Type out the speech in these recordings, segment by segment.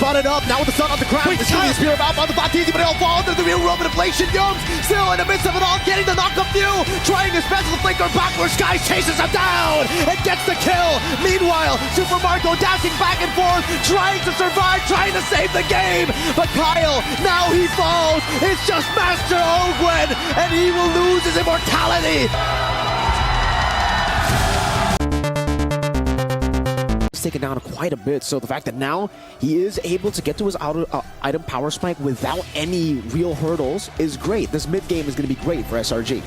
brought it up. Now with the sun on the ground. It's the Spear of Alpha on the Baptiste, but it'll fall under the real Roman inflation. Yums still in the midst of it all, getting the knock-up view. Trying his best with the flicker backwards. Skies chases him down and gets the kill. Meanwhile, Super Marco dashing back and forth, trying to survive, trying to save the game. But Kyle, now he falls. It's just Master Ogwen, and he will lose his immortality. Taken down quite a bit, so the fact that now he is able to get to his item power spike without any real hurdles is great. This mid game is going to be great for SRG.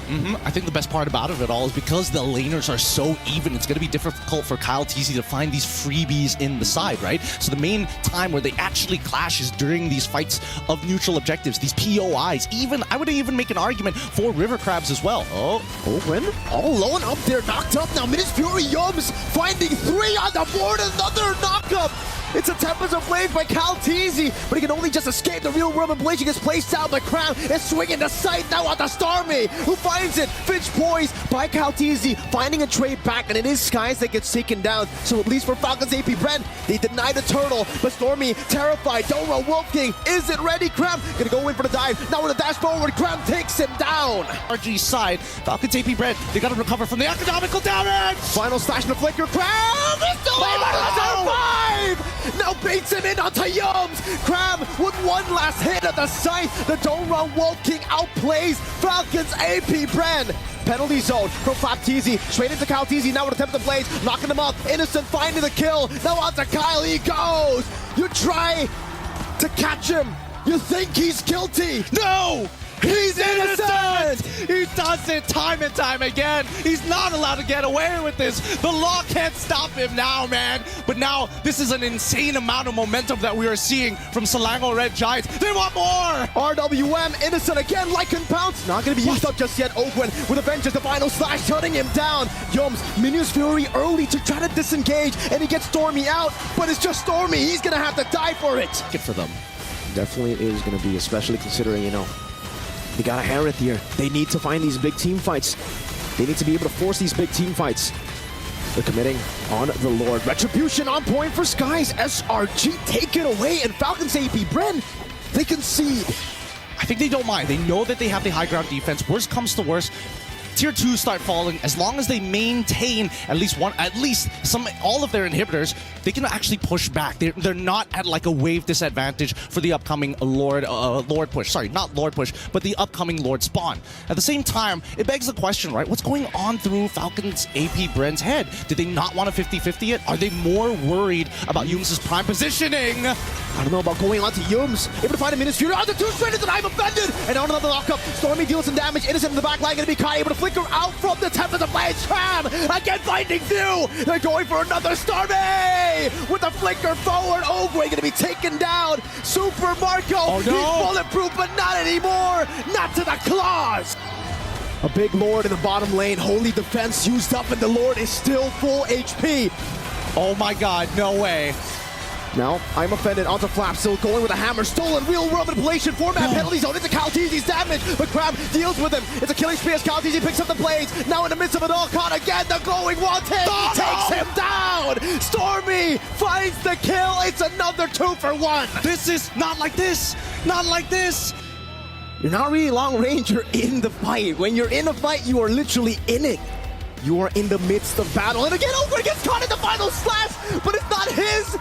I think the best part about it all is because the laners are so even, it's going to be difficult for Kyle TZ to find these freebies in the side, right? So the main time where they actually clash is during these fights of neutral objectives, these POIs. Even, I would even make an argument for River Crabs as well. Oh, Ogwen all alone up there, knocked up now. Midas Fury Yums finding 3 on the board. Another knockup! It's a Tempest of Blades by Kyle TZ, but he can only just escape the real Roman Blade. He gets placed down, but Crown is swinging the sight now on the Stormy, who finds it. Finch poised by Kyle TZ, finding a trade back, and it is Skies that gets taken down. So at least for Falcons AP Brent, they deny the turtle, but Stormy terrified. Dora Wolf King isn't ready. Cram gonna go in for the dive. Now with a dash forward, Cram takes him down. RG side, Falcons AP Brent, they gotta recover from the economical damage! Final slash and the flicker. Cram is still able to survive! Now baits him in onto Yums. Cram with one last hit at the site. The Dora Wolf King outplays Falcons AP Bren. Penalty zone from Flap TZ. Straight into Kyle TZ. Now with a Tempest of Blades. Knocking him up. Innocent finding the kill. Now onto Kyle. He goes. You try to catch him. You think he's guilty. No! He's innocent! He does it time and time again. He's not allowed to get away with this. The law can't stop him now, man. But now, this is an insane amount of momentum that we are seeing from Selangor Red Giants. They want more! RWM, innocent again, Lycan Pounce. Not going to be used up just yet. Ogwen with a vengeance, the final slash, turning him down. Yums, Minions Fury early to try to disengage, and he gets Stormy out, but it's just Stormy. He's going to have to die for it. Good for them. Definitely is going to be, especially considering, you know, they got a Harith here. They need to find these big team fights. They need to be able to force these big team fights. They're committing on the Lord. Retribution on point for Skies. SRG take it away, and Falcons AP Bren, they concede. I think they don't mind. They know that they have the high ground defense. Worst comes to worst, Tier 2 start falling. As long as they maintain all of their inhibitors, they can actually push back. They're not at like a wave disadvantage for the upcoming Lord push. Sorry, not Lord push, but the upcoming Lord spawn. At the same time, it begs the question, right? What's going on through Falcons AP Bren's head? Did they not want to 50-50 it? Are they more worried about Yums' prime positioning? I don't know about going on to Yums. Able to find a Midas Fury. On the 2 straight that I'm offended. And on another lockup, Stormy deals some damage. Innocent in the back line, gonna be Kai able to flicker out from the Tempest of Blades. Tram again finding view. They're going for another Stormy with the flicker forward. Ogwe gonna be taken down. Super Marco, oh, no. He's bulletproof, but not anymore. Not to the claws. A big Lord in the bottom lane. Holy defense used up, and the Lord is still full HP. Oh my God, no way. Now, I'm offended onto Flap, still going with a hammer, stolen real world manipulation, format penalty zone into Kyle TZ's damage, but Crab deals with him. It's a killing spree as Kyle TZ picks up the blades. Now in the midst of it all, caught again, the glowing wanted, takes him down! Stormy finds the kill, it's another 2 for 1. This is not like this, not like this. You're not really long range, you're in the fight. When you're in a fight, you are literally in it. You are in the midst of battle, and again, Ogre gets caught in the final slash, but it's not his.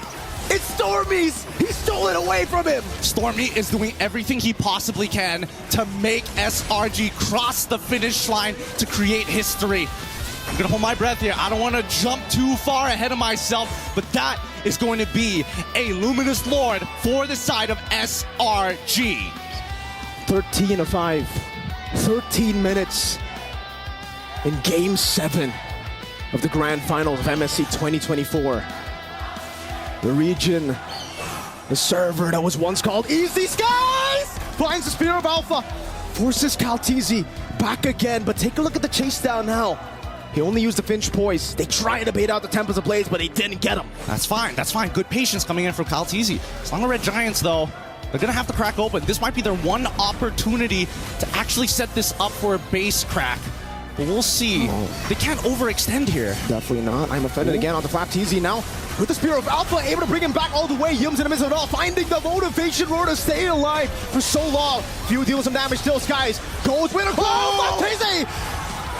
It's Stormy's! He stole it away from him! Stormy is doing everything he possibly can to make SRG cross the finish line to create history. I'm gonna hold my breath here. I don't want to jump too far ahead of myself, but that is going to be a Luminous Lord for the side of SRG. 13-5. 13 minutes in Game 7 of the Grand Finals of MSC 2024. The region, the server that was once called Easy Skies, finds the Spear of Alpha, forces Kyle TZ back again, but take a look at the chase down now. He only used the Finch Poise. They tried to bait out the Tempest of Blades, but they didn't get him. That's fine, that's fine. Good patience coming in from Kyle TZ. Selangor Red Giants, though, they're gonna have to crack open. This might be their one opportunity to actually set this up for a base crack. But we'll see. They can't overextend here. Definitely not. I'm offended again on the Flap TZ now. With the Spear of Alpha, able to bring him back all the way. Yums in the midst of it all, finding the motivation roar to stay alive for so long. Few deals some damage still. Skies goes with a Flap TZ!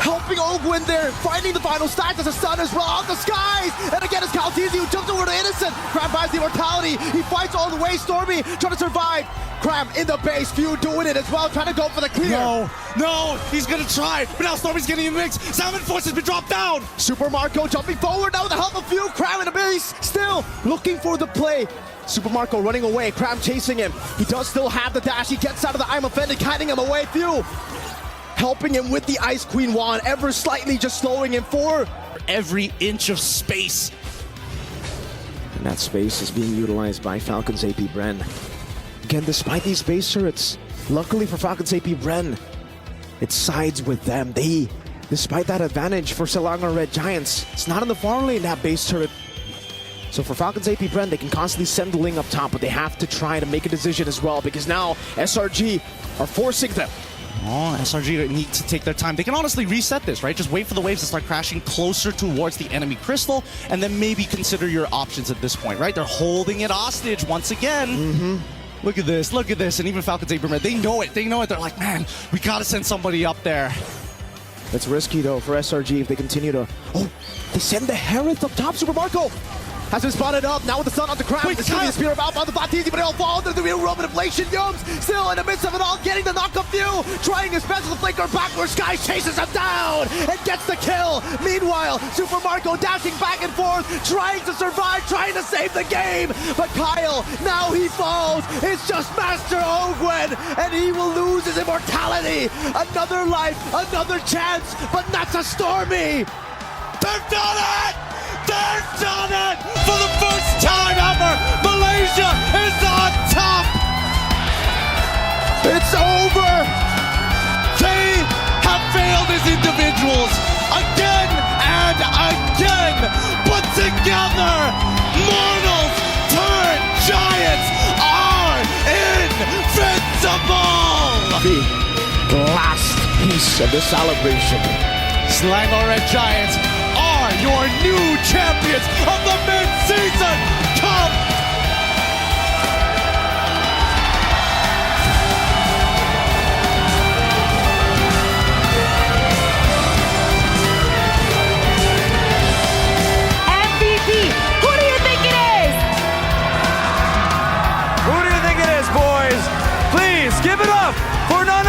Helping Ogwin there, finding the final stacks as a stun as well on the Skies! And again, it's Calteezy who jumps over to Innocent. Cram buys the immortality. He fights all the way. Stormy trying to survive. Cram in the base. Few doing it as well, trying to go for the clear. No, he's gonna try. But now Stormy's getting in the mix. Salmon Force has been dropped down. Super Marco jumping forward now with the help of Few. Cram in the base, still looking for the play. Super Marco running away. Cram chasing him. He does still have the dash. He gets out of the I'm offended, kiting him away. Few helping him with the Ice Queen wand, ever slightly just slowing him for every inch of space. And that space is being utilized by Falcon's AP Bren. Again, despite these base turrets, luckily for Falcon's AP Bren, it sides with them. Despite that advantage for Selangor Red Giants, it's not in the far lane, that base turret. So for Falcon's AP Bren, they can constantly send the Ling up top, but they have to try to make a decision as well, because now SRG are forcing them. Oh, SRG need to take their time. They can honestly reset this, right? Just wait for the waves to start crashing closer towards the enemy crystal, and then maybe consider your options at this point, right? They're holding it hostage once again. Look at this, and even Falcon's Abraham, they know it. They're like, man, we gotta send somebody up there. It's risky though for SRG if they continue to... Oh, they send the Hereth up top. Super Marco has been spotted up, now with the sun on the Cram. It's going to be the Spear of Alpha on the Flap TZ, but it'll fall into the real Roman Inflation. Yums still in the midst of it all, getting the knock-up view, trying his best with the flanker backwards. Sky chases him down and gets the kill. Meanwhile, Super Marco dashing back and forth, trying to survive, trying to save the game. But Kyle, now he falls. It's just Master Ogwin, and he will lose his immortality. Another life, another chance, but not to Stormy. They've done it! They've done it! For the first time ever, Malaysia is on top! It's over! They have failed as individuals again and again, but together, mortals turn giants are invincible! The last piece of the celebration. Selangor Red Giants are your new champions of the mid-season cup! MVP, who do you think it is? Who do you think it is, boys? Please give it up for none